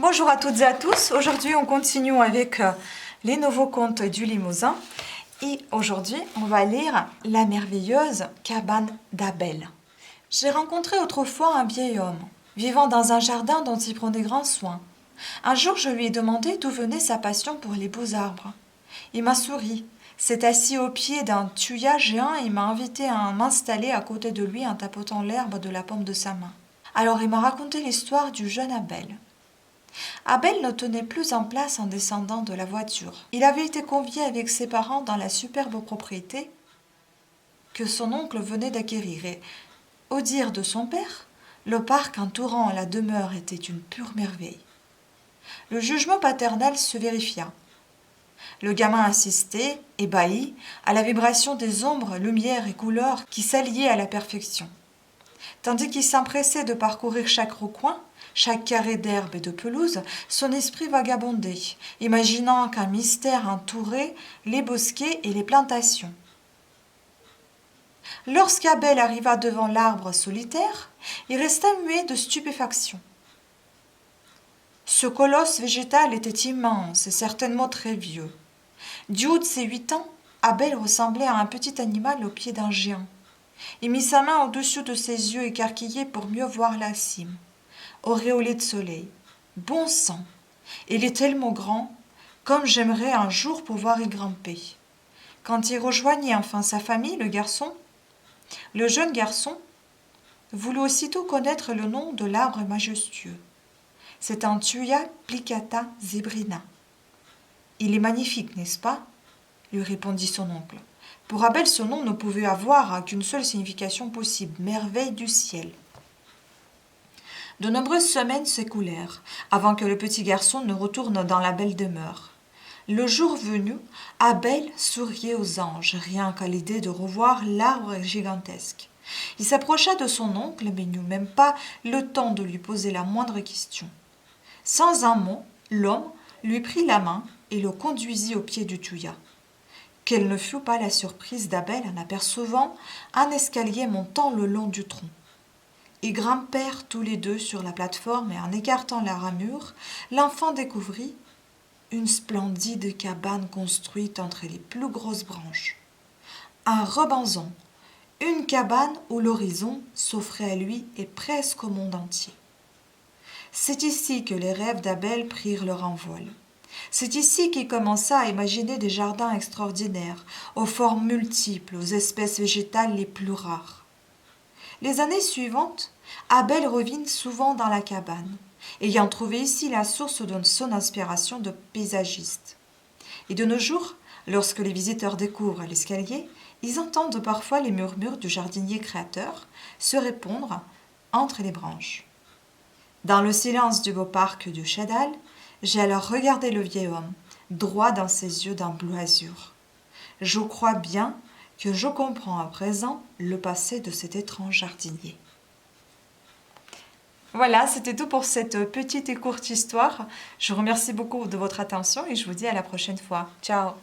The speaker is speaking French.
Bonjour à toutes et à tous. Aujourd'hui, on continue avec les nouveaux contes du Limousin. Et aujourd'hui, on va lire La merveilleuse cabane d'Abel. J'ai rencontré autrefois un vieil homme, vivant dans un jardin dont il prenait grand soin. Un jour, je lui ai demandé d'où venait sa passion pour les beaux arbres. Il m'a souri, s'est assis au pied d'un thuya géant et m'a invité à m'installer à côté de lui en tapotant l'herbe de la paume de sa main. Alors il m'a raconté l'histoire du jeune Abel. Abel ne tenait plus en place en descendant de la voiture. Il avait été convié avec ses parents dans la superbe propriété que son oncle venait d'acquérir et, au dire de son père, le parc entourant la demeure était une pure merveille. Le jugement paternel se vérifia. Le gamin assistait, ébahi, à la vibration des ombres, lumières et couleurs qui s'alliaient à la perfection. Tandis qu'il s'empressait de parcourir chaque recoin, chaque carré d'herbe et de pelouse, son esprit vagabondait, imaginant qu'un mystère entourait les bosquets et les plantations. Lorsqu'Abel arriva devant l'arbre solitaire, il resta muet de stupéfaction. Ce colosse végétal était immense et certainement très vieux. Du haut de ses 8 ans, Abel ressemblait à un petit animal au pied d'un géant. Il mit sa main au-dessus de ses yeux écarquillés pour mieux voir la cime, auréolée de soleil. Bon sang! Il est tellement grand, comme j'aimerais un jour pouvoir y grimper. Quand il rejoignit enfin sa famille, le jeune garçon voulut aussitôt connaître le nom de l'arbre majestueux. C'est un Thuya plicata zebrina. Il est magnifique, n'est-ce pas? Lui répondit son oncle. Pour Abel, ce nom ne pouvait avoir qu'une seule signification possible, merveille du ciel. De nombreuses semaines s'écoulèrent avant que le petit garçon ne retourne dans la belle demeure. Le jour venu, Abel souriait aux anges, rien qu'à l'idée de revoir l'arbre gigantesque. Il s'approcha de son oncle, mais n'eut même pas le temps de lui poser la moindre question. Sans un mot, l'homme lui prit la main et le conduisit au pied du thuya. Quelle ne fut pas la surprise d'Abel en apercevant un escalier montant le long du tronc. Ils grimpèrent tous les deux sur la plateforme et en écartant la ramure, l'enfant découvrit une splendide cabane construite entre les plus grosses branches. Un rebanzon, une cabane où l'horizon s'offrait à lui et presque au monde entier. C'est ici que les rêves d'Abel prirent leur envol. C'est ici qu'il commença à imaginer des jardins extraordinaires, aux formes multiples, aux espèces végétales les plus rares. Les années suivantes, Abel revint souvent dans la cabane, ayant trouvé ici la source de son inspiration de paysagiste. Et de nos jours, lorsque les visiteurs découvrent l'escalier, ils entendent parfois les murmures du jardinier créateur se répondre entre les branches. Dans le silence du beau parc du Chadal, j'ai alors regardé le vieil homme, droit dans ses yeux d'un bleu azur. Je crois bien que je comprends à présent le passé de cet étrange jardinier. Voilà, c'était tout pour cette petite et courte histoire. Je vous remercie beaucoup de votre attention et je vous dis à la prochaine fois. Ciao!